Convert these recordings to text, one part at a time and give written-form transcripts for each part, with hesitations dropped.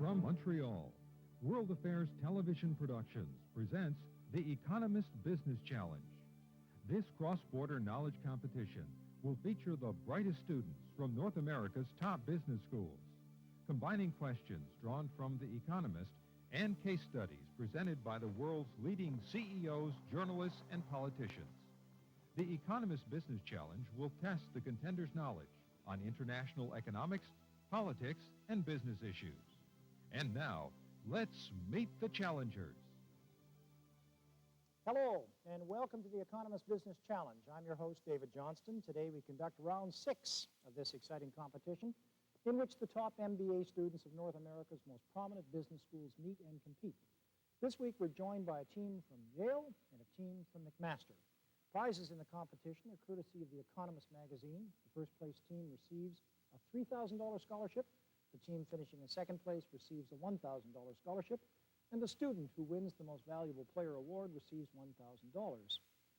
From Montreal, World Affairs Television Productions presents the Economist Business Challenge. This cross-border knowledge competition will feature the brightest students from North America's top business schools, combining questions drawn from The Economist and case studies presented by the world's leading CEOs, journalists, and politicians. The Economist Business Challenge will test the contenders' knowledge on international economics, politics, and business issues. And now, let's meet the challengers. Hello, and welcome to the Economist Business Challenge. I'm your host, David Johnston. Today we conduct round 6 of this exciting competition, in which the top MBA students of North America's most prominent business schools meet and compete. This week we're joined by a team from Yale and a team from McMaster. Prizes in the competition are courtesy of The Economist magazine. The first place team receives a $3,000 scholarship. The team finishing in second place receives a $1,000 scholarship. And the student who wins the most valuable player award receives $1,000.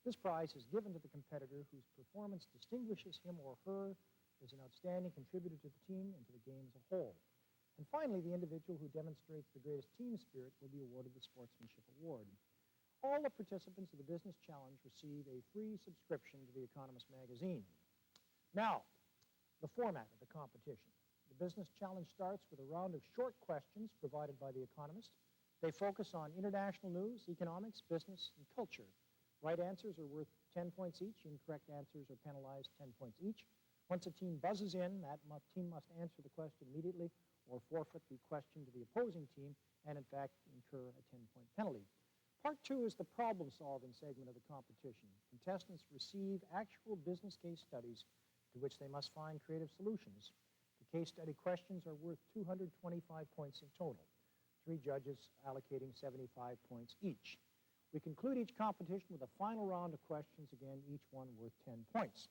This prize is given to the competitor whose performance distinguishes him or her as an outstanding contributor to the team and to the game as a whole. And finally, the individual who demonstrates the greatest team spirit will be awarded the Sportsmanship Award. All the participants of the Business Challenge receive a free subscription to The Economist magazine. Now, the format of the competition. The Business Challenge starts with a round of short questions provided by The Economist. They focus on international news, economics, business, and culture. Right answers are worth 10 points each. Incorrect answers are penalized 10 points each. Once a team buzzes in, that team must answer the question immediately or forfeit the question to the opposing team and, in fact, incur a 10-point penalty. Part 2 is the problem-solving segment of the competition. Contestants receive actual business case studies to which they must find creative solutions. The case study questions are worth 225 points in total, 3 judges allocating 75 points each. We conclude each competition with a final round of questions, again, each one worth 10 points.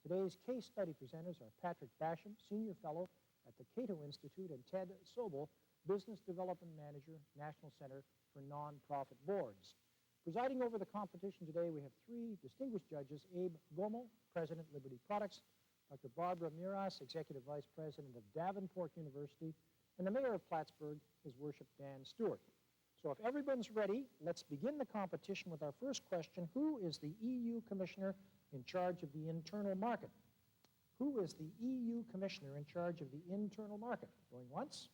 Today's case study presenters are Patrick Basham, Senior Fellow at the Cato Institute, and Ted Sobel, Business Development Manager, National Center for Nonprofit Boards. Presiding over the competition today, we have 3 distinguished judges: Abe Gomo, President, Liberty Products; Dr. Barbara Miras, Executive Vice President of Davenport University; and the Mayor of Plattsburgh, His Worship Dan Stewart. So if everyone's ready, let's begin the competition with our first question. Who is the EU Commissioner in charge of the internal market? Who is the EU Commissioner in charge of the internal market? Going once,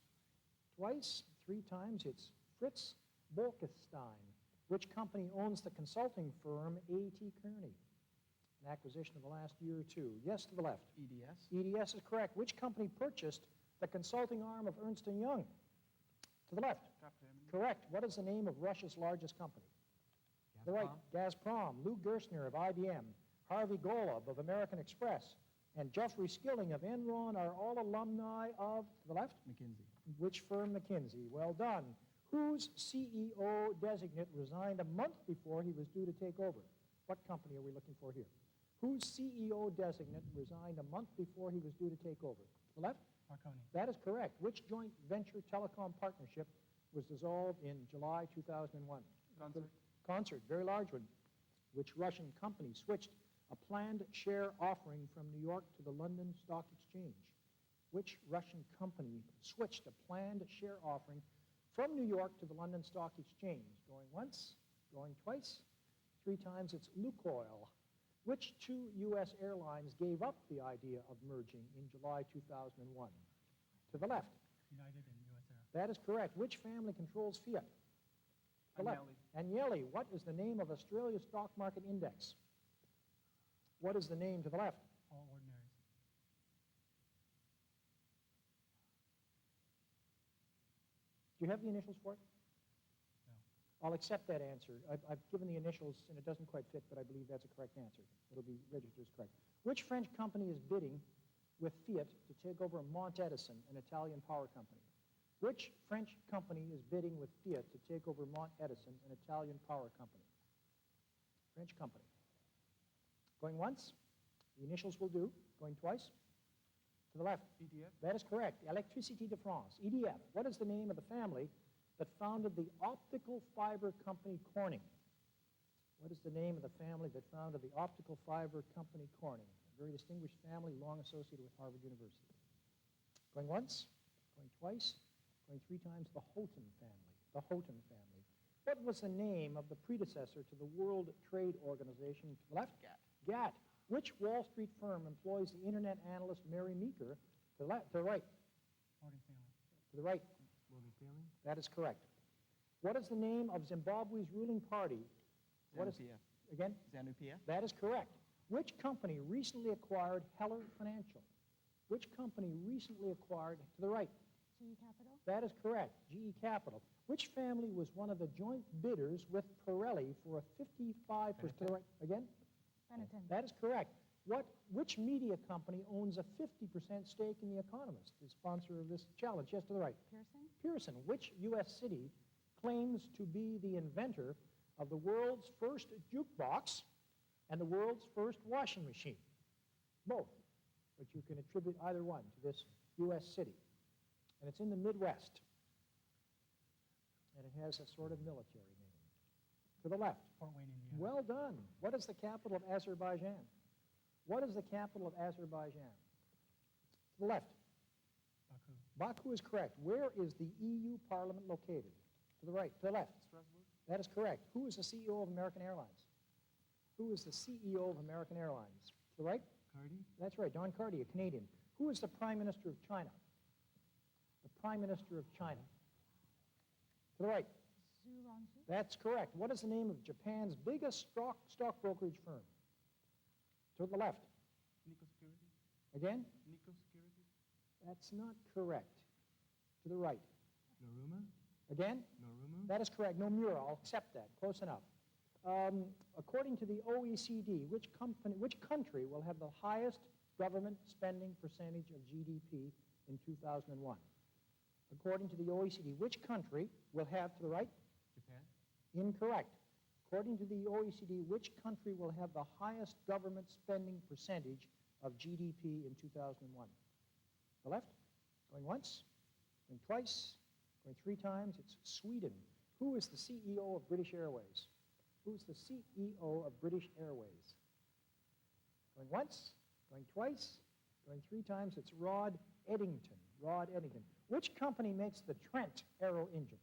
twice, 3 times. It's Fritz Bolkestein. Which company owns the consulting firm A.T. Kearney? An acquisition of the last year or 2. Yes, to the left. EDS. EDS is correct. Which company purchased the consulting arm of Ernst & Young? To the left. Correct. What is the name of Russia's largest company? Gazprom. The right. Gazprom. Lou Gerstner of IBM, Harvey Golub of American Express, and Jeffrey Skilling of Enron are all alumni of, to the left? McKinsey. Which firm? McKinsey. Well done. Whose CEO designate resigned a month before he was due to take over? What company are we looking for here? Whose CEO designate resigned a month before he was due to take over? To the left? Marconi. That is correct. Which joint venture telecom partnership was dissolved in July 2001? Concert. Concert, very large one. Which Russian company switched a planned share offering from New York to the London Stock Exchange? Which Russian company switched a planned share offering from New York to the London Stock Exchange? Going once, going twice, 3 times. It's Lukoil. Which 2 U.S. airlines gave up the idea of merging in July 2001? To the left. United and US Air. That is correct. Which family controls Fiat? To the left. Agnelli. What is the name of Australia's stock market index? What is the name to the left? All ordinaries. Do you have the initials for it? No. I'll accept that answer. I've given the initials, and it doesn't quite fit, but I believe that's a correct answer. It'll be registered as correct. Which French company is bidding with Fiat to take over Mont Edison, an Italian power company? Which French company is bidding with Fiat to take over Mont Edison, an Italian power company? French company. Going once? The initials will do. Going twice? To the left. EDF. That is correct. Électricité de France. EDF. What is the name of the family that founded the optical fiber company Corning? What is the name of the family that founded the optical fiber company Corning? A very distinguished family, long associated with Harvard University. Going once, going twice, Going 3 times, the Houghton family. The Houghton family. What was the name of the predecessor to the World Trade Organization? To the left? GATT. Which Wall Street firm employs the internet analyst Mary Meeker? To the left, to the right. Morgan Stanley. To the right. Morgan Stanley. That is correct. What is the name of Zimbabwe's ruling party? What is ZANU-PF. again? ZANU-PF. That is correct. Which company recently acquired Heller Financial? Which company recently acquired, to the right? GE Capital. That is correct, GE Capital. Which family was one of the joint bidders with Pirelli for a 55%, to the right, again? Benetton. That is correct. Which media company owns a 50% stake in The Economist, the sponsor of this challenge? Yes, to the right. Pearson. Pearson. Which U.S. city claims to be the inventor of the world's first jukebox and the world's first washing machine? Both, but you can attribute either one to this U.S. city. And it's in the Midwest. And it has a sort of military name. To the left. Fort Wayne, Indiana. Well done. What is the capital of Azerbaijan? What is the capital of Azerbaijan? To the left. Baku. Baku is correct. Where is the EU Parliament located? To the right. To the left. Strasbourg. That is correct. Who is the CEO of American Airlines? Who is the CEO of American Airlines? To the right? Cardi. That's right, Don Carty, a Canadian. Who is the Prime Minister of China? The Prime Minister of China. To the right. Zhu Rongzhu. That's correct. What is the name of Japan's biggest stock brokerage firm? To the left. Nikko Securities. Again? Nikko Securities. That's not correct. To the right. Noruma. Again? Noruma. That is correct. No Mura. I'll accept that. Close enough. According to the OECD, which country will have the highest government spending percentage of GDP in 2001? According to the OECD, which country will have, to the right? Japan. Incorrect. According to the OECD, which country will have the highest government spending percentage of GDP in 2001? The left? Going once, going twice, going 3 times. It's Sweden. Who is the CEO of British Airways? Who's the CEO of British Airways? Going once, going twice, going 3 times. It's Rod Eddington. Rod Eddington. Which company makes the Trent aero engine?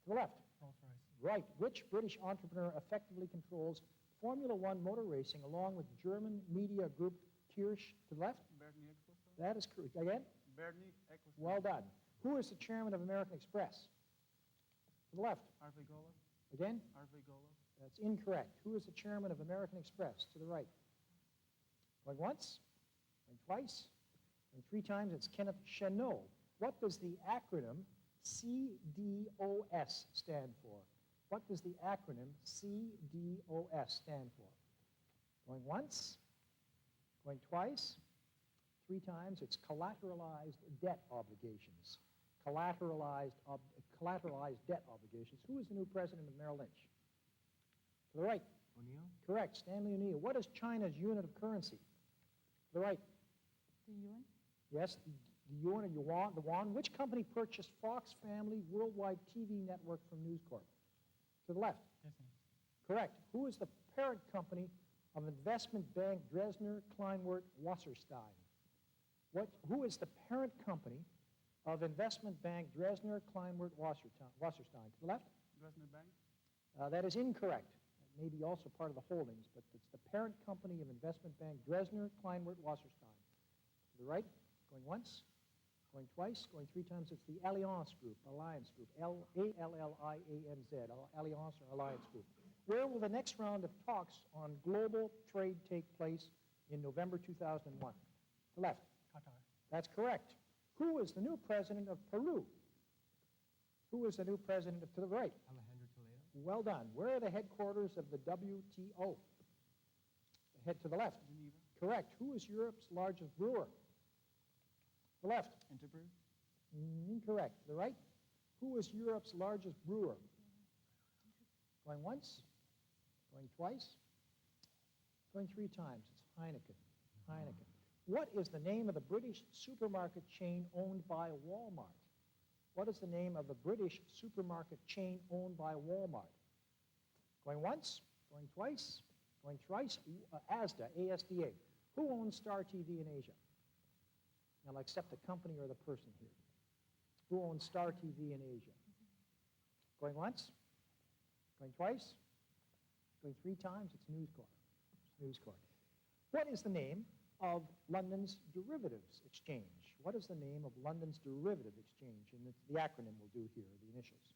To the left. Rolls-Royce. Right. Which British entrepreneur effectively controls Formula One motor racing along with German media group Kirsch? To the left. Bernie Ecclestone. That is correct. Again? Bernie Ecclestone. Well done. Who is the chairman of American Express? To the left. Harvey Gola. Again? Harvey Gola. That's incorrect. Who is the chairman of American Express? To the right. Going once, going twice, and 3 times. It's Kenneth Cheneau. What does the acronym CDOS stand for? What does the acronym CDOS stand for? Going once, going twice, 3 times. It's collateralized debt obligations. Collateralized debt obligations. Who is the new president of Merrill Lynch? To the right. O'Neill. Correct. Stanley O'Neill. What is China's unit of currency? To the right. The yuan. Yes, the yuan or the yuan. Which company purchased Fox Family Worldwide TV network from News Corp? To the left. Disney. Correct. Who is the parent company of investment bank Dresdner Kleinwort Wasserstein? Who is the parent company of investment bank Dresdner Kleinwort Wasserstein? To the left. Dresdner Bank. That is incorrect. It may be also part of the holdings, but it's the parent company of investment bank Dresdner Kleinwort Wasserstein. To the right, going once, going twice, going 3 times. It's the Allianz Group, Alliance Group, Allianz, Allianz or Alliance Group. Where will the next round of talks on global trade take place in November 2001? To the left. Qatar. That's correct. Who is the new president of Peru? Who is the new president of, to the right? Alejandro Toledo. Well done. Where are the headquarters of the WTO? Head to the left. Geneva. Correct. Who is Europe's largest brewer? The left. Interbrew. Incorrect. The right. Who is Europe's largest brewer? Going once, going twice, going 3 times. It's Heineken. Heineken. What is the name of the British supermarket chain owned by Walmart? What is the name of the British supermarket chain owned by Walmart? Going once, going twice, going thrice. ASDA, ASDA. Who owns Star TV in Asia? Now, I'll accept the company or the person here. Who owns Star TV in Asia? Going once? Going twice? Going 3 times? It's News Corp. It's News Corp. What is the name of London's derivatives exchange? What is the name of London's derivative exchange? And it's the acronym we'll do here, the initials.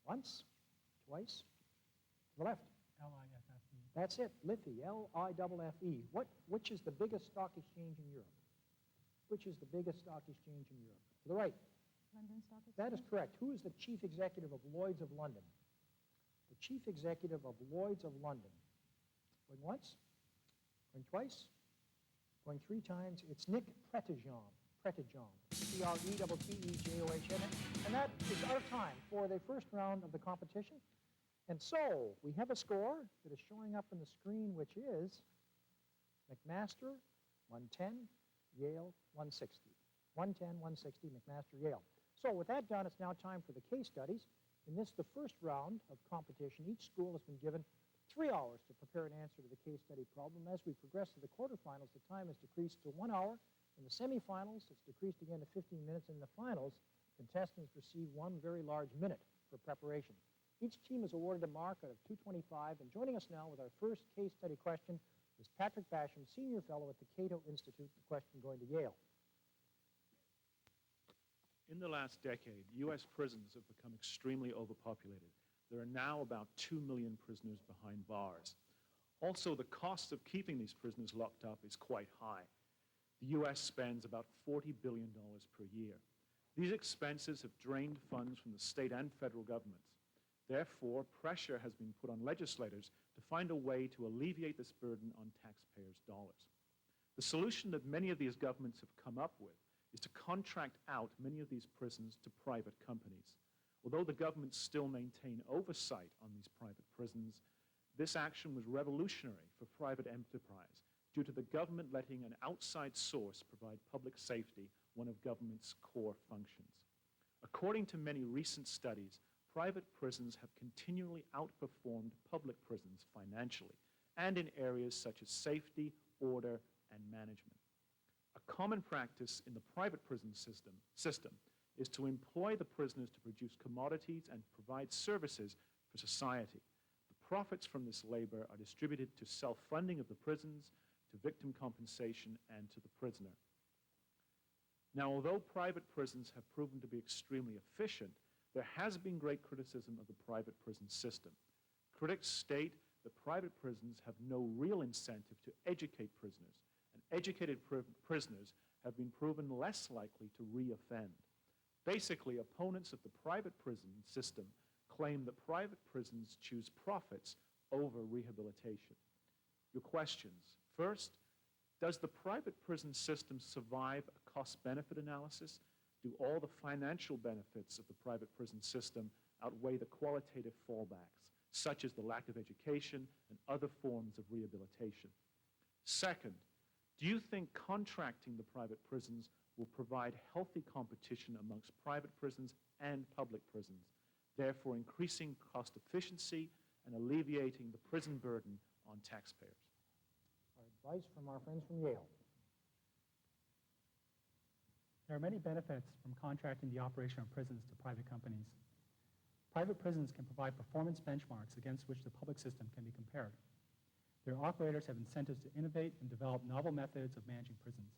Once, twice, to the left. LIFFE. That's it, LIFFE, L-I-F-F-E. Which is the biggest stock exchange in Europe? Which is the biggest stock exchange in Europe? To the right. London Stock Exchange. That is correct. Who is the chief executive of Lloyd's of London? The chief executive of Lloyd's of London. Going once, going twice, going 3 times. It's Nick Pretijon. P-R-E-T-T-E-J-O-H-N. And that is our time for the first round of the competition. And so we have a score that is showing up on the screen, which is McMaster 110, Yale 160. 110, 160, McMaster, Yale. So with that done, it's now time for the case studies. In this, the first round of competition, each school has been given 3 hours to prepare an answer to the case study problem. As we progress to the quarterfinals, the time is decreased to 1 hour. In the semifinals, it's decreased again to 15 minutes. In the finals, contestants receive 1 very large minute for preparation. Each team is awarded a mark out of 225. And joining us now with our first case study question is Patrick Basham, Senior Fellow at the Cato Institute, the question going to Yale. In the last decade, U.S. prisons have become extremely overpopulated. There are now about 2 million prisoners behind bars. Also, the cost of keeping these prisoners locked up is quite high. The U.S. spends about $40 billion per year. These expenses have drained funds from the state and federal governments. Therefore, pressure has been put on legislators to find a way to alleviate this burden on taxpayers' dollars. The solution that many of these governments have come up with is to contract out many of these prisons to private companies. Although the governments still maintain oversight on these private prisons, this action was revolutionary for private enterprise due to the government letting an outside source provide public safety, one of government's core functions. According to many recent studies, private prisons have continually outperformed public prisons financially and in areas such as safety, order, and management. A common practice in the private prison system is to employ the prisoners to produce commodities and provide services for society. The profits from this labor are distributed to self-funding of the prisons, to victim compensation, and to the prisoner. Now, although private prisons have proven to be extremely efficient, there has been great criticism of the private prison system. Critics state that private prisons have no real incentive to educate prisoners, and educated prisoners have been proven less likely to re-offend. Basically, opponents of the private prison system claim that private prisons choose profits over rehabilitation. Your questions. First, does the private prison system survive a cost-benefit analysis? Do all the financial benefits of the private prison system outweigh the qualitative fallbacks, such as the lack of education and other forms of rehabilitation? Second, do you think contracting the private prisons will provide healthy competition amongst private prisons and public prisons, therefore increasing cost efficiency and alleviating the prison burden on taxpayers? Our advice from our friends from Yale. There are many benefits from contracting the operation of prisons to private companies. Private prisons can provide performance benchmarks against which the public system can be compared. Their operators have incentives to innovate and develop novel methods of managing prisons.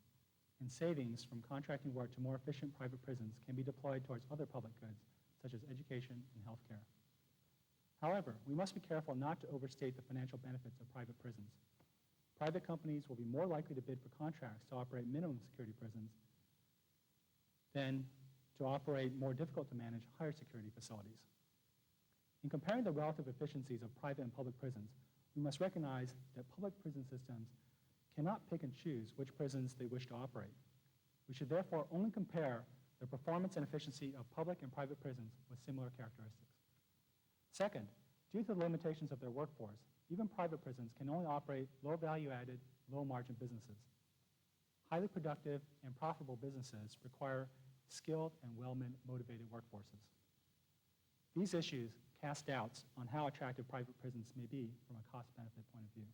And savings from contracting work to more efficient private prisons can be deployed towards other public goods, such as education and healthcare. However, we must be careful not to overstate the financial benefits of private prisons. Private companies will be more likely to bid for contracts to operate minimum security prisons than to operate more difficult to manage higher security facilities. In comparing the relative efficiencies of private and public prisons, we must recognize that public prison systems cannot pick and choose which prisons they wish to operate. We should therefore only compare the performance and efficiency of public and private prisons with similar characteristics. Second, due to the limitations of their workforce, even private prisons can only operate low value-added, low-margin businesses. Highly productive and profitable businesses require skilled and well-motivated workforces. These issues cast doubts on how attractive private prisons may be from a cost-benefit point of view.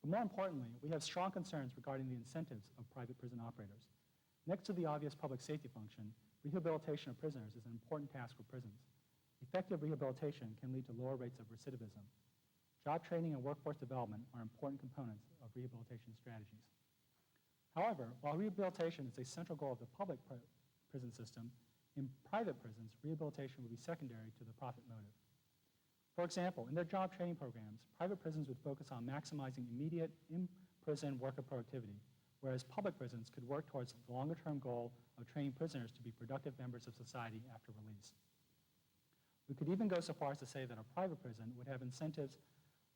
But more importantly, we have strong concerns regarding the incentives of private prison operators. Next to the obvious public safety function, rehabilitation of prisoners is an important task for prisons. Effective rehabilitation can lead to lower rates of recidivism. Job training and workforce development are important components of rehabilitation strategies. However, while rehabilitation is a central goal of the public prison system, in private prisons, rehabilitation would be secondary to the profit motive. For example, in their job training programs, private prisons would focus on maximizing immediate in-prison worker productivity, whereas public prisons could work towards the longer-term goal of training prisoners to be productive members of society after release. We could even go so far as to say that a private prison would have incentives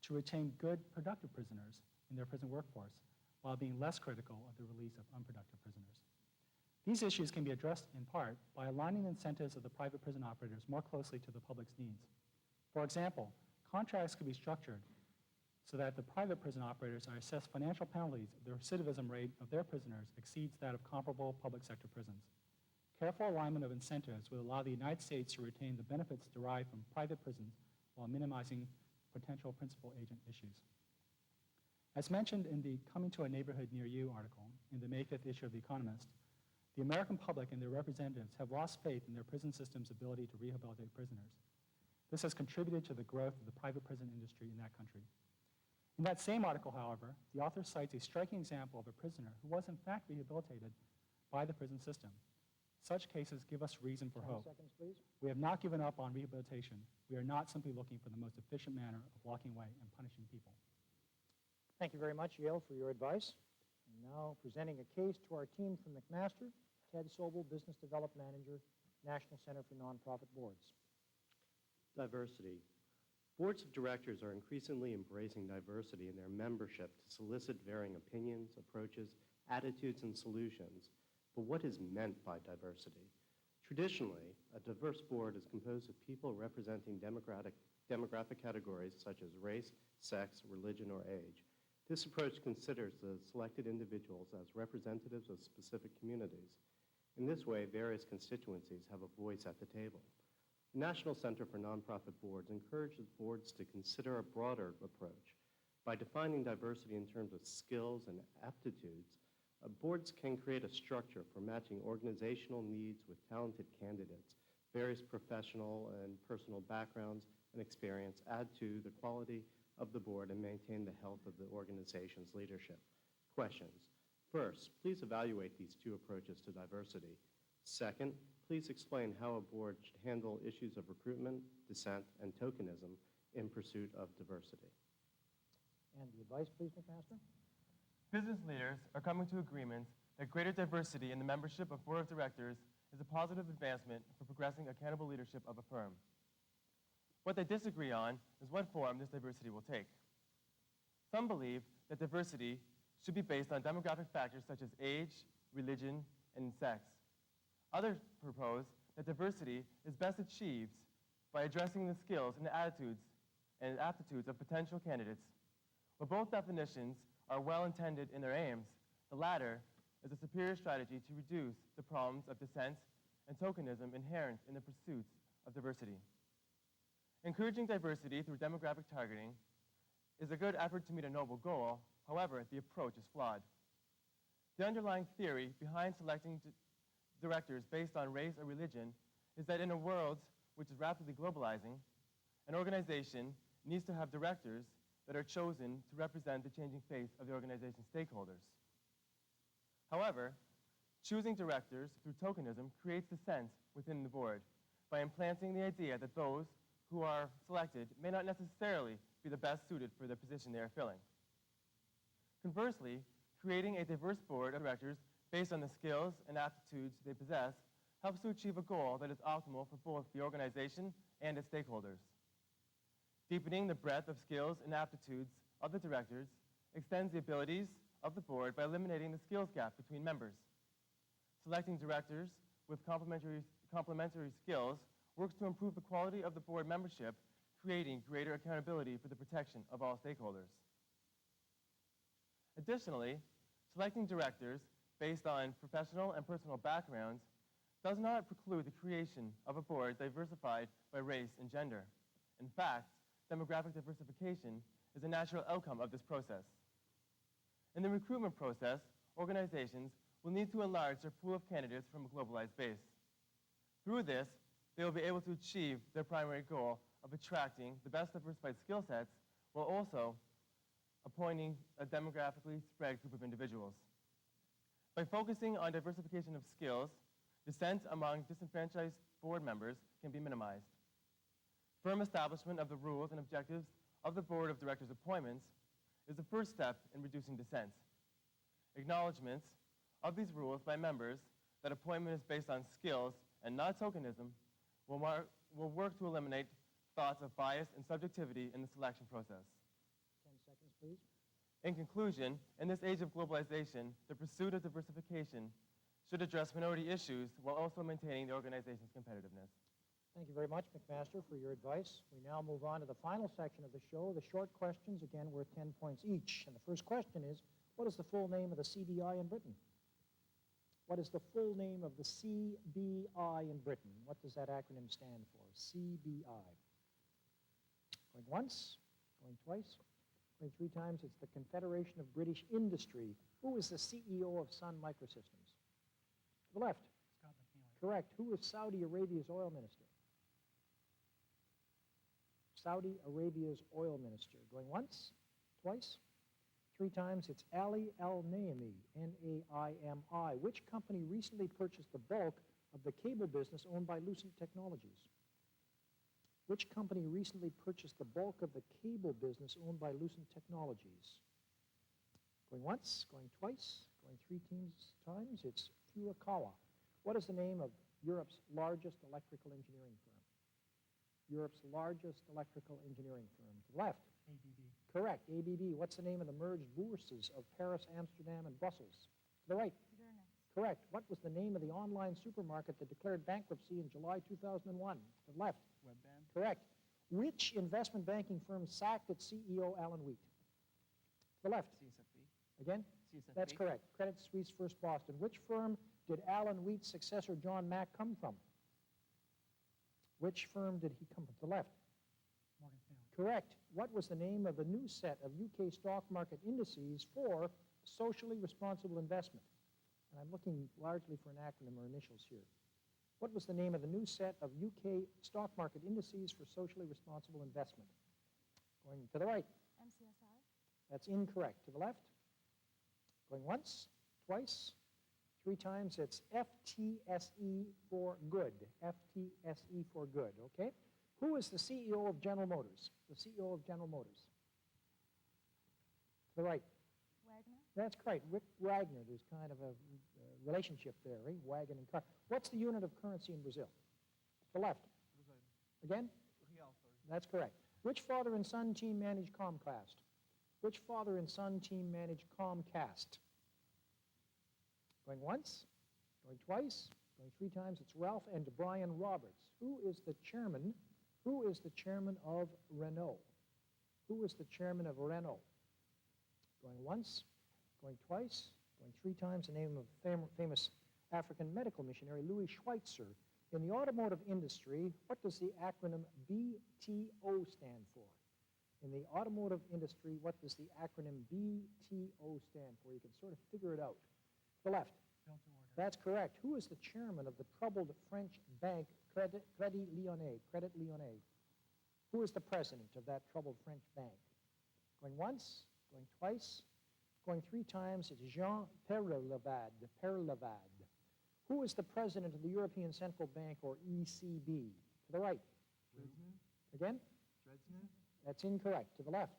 to retain good, productive prisoners in their prison workforce, while being less critical of the release of unproductive prisoners. These issues can be addressed in part by aligning incentives of the private prison operators more closely to the public's needs. For example, contracts could be structured so that the private prison operators are assessed financial penalties if the recidivism rate of their prisoners exceeds that of comparable public sector prisons. Careful alignment of incentives would allow the United States to retain the benefits derived from private prisons while minimizing potential principal agent issues. As mentioned in the Coming to a Neighborhood Near You article in the May 5th issue of The Economist, the American public and their representatives have lost faith in their prison system's ability to rehabilitate prisoners. This has contributed to the growth of the private prison industry in that country. In that same article, however, the author cites a striking example of a prisoner who was in fact rehabilitated by the prison system. Such cases give us reason for 20 hope. seconds, please. We have not given up on rehabilitation. We are not simply looking for the most efficient manner of walking away and punishing people. Thank you very much, Yale, for your advice. And now presenting a case to our team from McMaster, Ted Sobel, Business Development Manager, National Center for Nonprofit Boards. Diversity. Boards of directors are increasingly embracing diversity in their membership to solicit varying opinions, approaches, attitudes, and solutions. But what is meant by diversity? Traditionally, a diverse board is composed of people representing demographic categories such as race, sex, religion, or age. This approach considers the selected individuals as representatives of specific communities. In this way, various constituencies have a voice at the table. The National Center for Nonprofit Boards encourages boards to consider a broader approach. By defining diversity in terms of skills and aptitudes, boards can create a structure for matching organizational needs with talented candidates. Various professional and personal backgrounds and experience add to the quality of the board and maintain the health of the organization's leadership. Questions. First, please evaluate these two approaches to diversity. Second, please explain how a board should handle issues of recruitment, dissent, and tokenism in pursuit of diversity. And the advice, please, McMaster. Business leaders are coming to agreements that greater diversity in the membership of board of directors is a positive advancement for progressing accountable leadership of a firm. What they disagree on is what form this diversity will take. Some believe that diversity should be based on demographic factors such as age, religion, and sex. Others propose that diversity is best achieved by addressing the skills and aptitudes of potential candidates. While both definitions are well-intended in their aims, the latter is a superior strategy to reduce the problems of dissent and tokenism inherent in the pursuits of diversity. Encouraging diversity through demographic targeting is a good effort to meet a noble goal. However, the approach is flawed. The underlying theory behind selecting directors based on race or religion is that in a world which is rapidly globalizing, an organization needs to have directors that are chosen to represent the changing face of the organization's stakeholders. However, choosing directors through tokenism creates dissent within the board by implanting the idea that those who are selected may not necessarily be the best suited for the position they are filling. Conversely, creating a diverse board of directors based on the skills and aptitudes they possess helps to achieve a goal that is optimal for both the organization and its stakeholders. Deepening the breadth of skills and aptitudes of the directors extends the abilities of the board by eliminating the skills gap between members. Selecting directors with complementary skills works to improve the quality of the board membership, creating greater accountability for the protection of all stakeholders. Additionally, selecting directors based on professional and personal backgrounds does not preclude the creation of a board diversified by race and gender. In fact, demographic diversification is a natural outcome of this process. In the recruitment process, organizations will need to enlarge their pool of candidates from a globalized base. Through this, they will be able to achieve their primary goal of attracting the best diversified skill sets while also appointing a demographically spread group of individuals. By focusing on diversification of skills, dissent among disenfranchised board members can be minimized. Firm establishment of the rules and objectives of the board of directors' appointments is the first step in reducing dissent. Acknowledgements of these rules by members that appointment is based on skills and not tokenism will work to eliminate thoughts of bias and subjectivity in the selection process. 10 seconds, please. In conclusion, in this age of globalization, the pursuit of diversification should address minority issues while also maintaining the organization's competitiveness. Thank you very much, McMaster, for your advice. We now move on to the final section of the show, the short questions, again worth 10 points each. And the first question is, what is the full name of the CBI in Britain? What is the full name of the CBI in Britain? What does that acronym stand for? CBI. Going once, going twice, going 3 times. It's the Confederation of British Industry. Who is the CEO of Sun Microsystems? To the left. Scott McNeil. Correct. Who is Saudi Arabia's oil minister? Saudi Arabia's oil minister. Going once, twice, 3 times. It's Ali Al-Naimi, N-A-I-M-I. Which company recently purchased the bulk of the cable business owned by Lucent Technologies? Which company recently purchased the bulk of the cable business owned by Lucent Technologies? Going once, going twice, going 3 times. It's Furukawa. What is the name of Europe's largest electrical engineering firm? Europe's largest electrical engineering firm. To the left. ABB. Correct, ABB. What's the name of the merged bourses of Paris, Amsterdam, and Brussels? To the right. Euronext. Correct. What was the name of the online supermarket that declared bankruptcy in July 2001? To the left. Webband. Correct. Which investment banking firm sacked its CEO, Alan Wheat? To the left. CSFB. Again? CSFB. That's correct. Credit Suisse First Boston. Which firm did Alan Wheat's successor, John Mack, come from? Which firm did he come from? To the left. Morgan Stanley. Correct. What was the name of the new set of UK stock market indices for socially responsible investment? And I'm looking largely for an acronym or initials here. What was the name of the new set of UK stock market indices for socially responsible investment? Going to the right. MCSI. That's incorrect. To the left. Going once, twice, 3 times. It's FTSE for good. FTSE for good, okay? Who is the CEO of General Motors? The CEO of General Motors. To the right. Wagner. That's correct. Rick Wagner. There's kind of a relationship there, right? Wagon and car. What's the unit of currency in Brazil? To the left. Again? Real, sorry. That's correct. Which father and son team managed Comcast? Which father and son team managed Comcast? Going once, going twice, going 3 times. It's Ralph and Brian Roberts. Who is the chairman? Who is the chairman of Renault? Who is the chairman of Renault? Going once, going twice, going 3 times. The name of famous African medical missionary Louis Schweitzer. In the automotive industry, what does the acronym BTO stand for? In the automotive industry, what does the acronym BTO stand for? You can sort of figure it out. To the left. Built to order. That's correct. Who is the chairman of the troubled French bank Credit Lyonnais? Who is the president of that troubled French bank? Going once, going twice, going 3 times. It's Jean Perlevad. Who is the president of the European Central Bank, or ECB? To the right. Dresdner. Again? Dresdner. That's incorrect. To the left.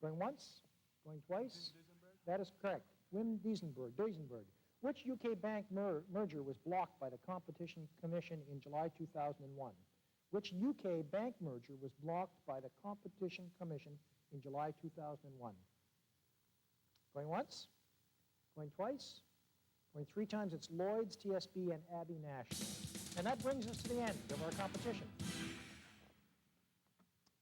Going once, going twice. Duisenberg. That is correct. Wim Duisenberg. Which UK bank merger was blocked by the Competition Commission in July 2001? Which UK bank merger was blocked by the Competition Commission in July 2001? Going once, going twice, going 3 times. It's Lloyd's, TSB, and Abbey National. And that brings us to the end of our competition.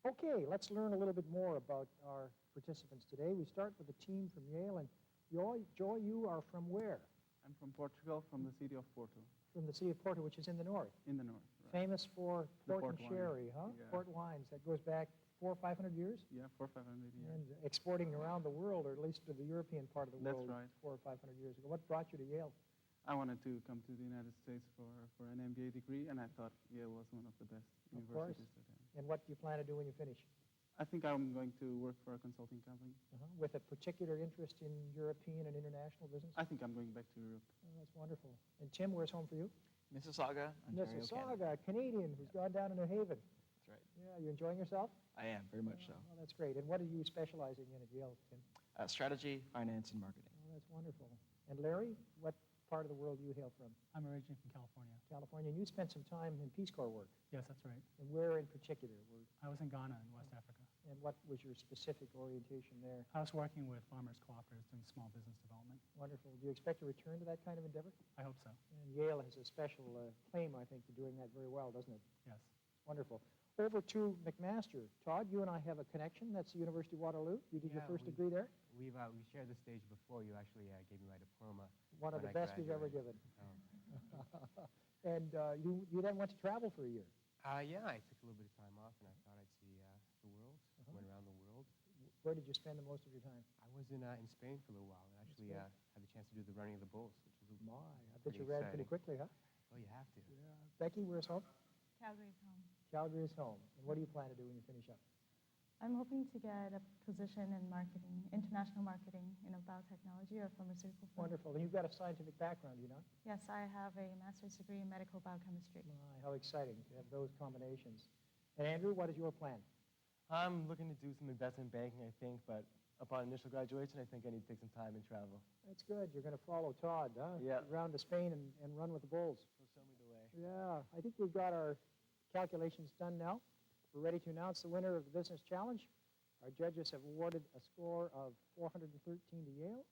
Okay, let's learn a little bit more about our participants today. We start with the team from Yale, and Joy, you are from where? I'm from Portugal, from the city of Porto, From the city of Porto, which is in the north. in the north. Right. Famous for The port port and wine. sherry, huh? Yeah. Port wines. That goes back 400 or 500 years? Yeah, 400 or 500 years. And exporting around the world, or at least to the European part of the That's world, right. 400 or 500 years ago. What brought you to Yale? I wanted to come to the United States for an MBA degree, and I thought Yale was one of the best Of course. universities to attend. And what do you plan to do when you finish? I think I'm going to work for a consulting company. With a particular interest in European and international business? I think I'm going back to Europe. Oh, that's wonderful. And Tim, where's home for you? Mississauga, Ontario, Mississauga, a Canadian who's gone down to New Haven. That's right. Yeah, you enjoying yourself? I am, very much so. Oh, that's great. And what are you specializing in at Yale, Tim? Strategy, finance, and marketing. Oh, that's wonderful. And Larry, what part of the world do you hail from? I'm originally from California. California. And you spent some time in Peace Corps work. Yes, that's right. And where in particular? I was in Ghana in West Africa. And what was your specific orientation there? I was working with farmers cooperatives doing small business development. Wonderful. Do you expect to return to that kind of endeavor? I hope so. And Yale has a special claim, I think, to doing that very well, doesn't it? Yes. Wonderful. Over to McMaster. Todd, you and I have a connection. That's the University of Waterloo. You did your first degree there? We shared the stage before. You actually gave me my diploma. One of the best you've ever given. And you then went to travel for a year. Yeah, I took a little bit of time off, and I thought I'd see the world. Went around the world. Where did you spend the most of your time? I was in Spain for a little while, and actually had the chance to do the running of the bulls, which was I bet you ran pretty quickly, huh? Oh, you have to. Yeah. Becky, where's home? Calgary's home. Calgary is home. And what do you plan to do when you finish up? I'm hoping to get a position in marketing, international marketing in a biotechnology or pharmaceutical firm. Wonderful. And you've got a scientific background, do you not? Yes, I have a master's degree in medical biochemistry. How exciting to have those combinations. And Andrew, what is your plan? I'm looking to do some investment banking, I think, but upon initial graduation, I think I need to take some time and travel. That's good. You're going to follow Todd, huh? Yeah. Around to Spain and run with the bulls. He'll show me the way. Yeah. I think we've got our calculations done now. We're ready to announce the winner of the Business Challenge. Our judges have awarded a score of 413 to Yale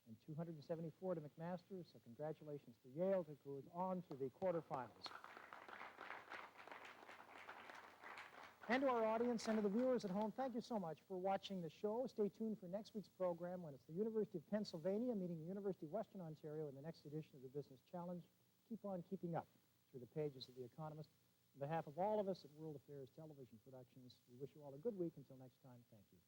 and 274 to McMaster. So congratulations to Yale, who goes on to the quarterfinals. And to our audience and to the viewers at home, thank you so much for watching the show. Stay tuned for next week's program when it's the University of Pennsylvania meeting the University of Western Ontario in the next edition of the Business Challenge. Keep on keeping up through the pages of The Economist. On behalf of all of us at World Affairs Television Productions, we wish you all a good week. Until next time, thank you.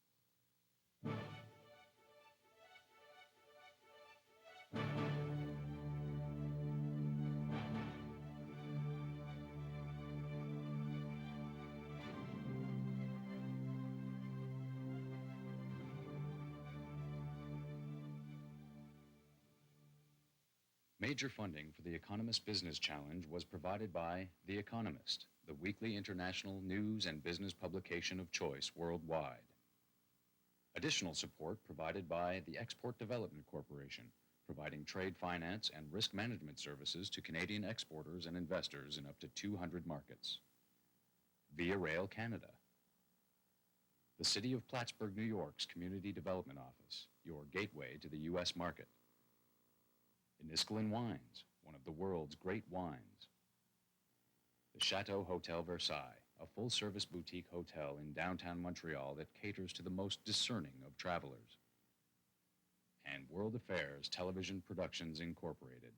Major funding for the Economist Business Challenge was provided by The Economist, the weekly international news and business publication of choice worldwide. Additional support provided by the Export Development Corporation, providing trade finance and risk management services to Canadian exporters and investors in up to 200 markets. Via Rail Canada. The City of Plattsburgh, New York's Community Development Office, your gateway to the U.S. market. Inisqualin Wines, one of the world's great wines. The Chateau Hotel Versailles, a full-service boutique hotel in downtown Montreal that caters to the most discerning of travelers. And World Affairs Television Productions Incorporated,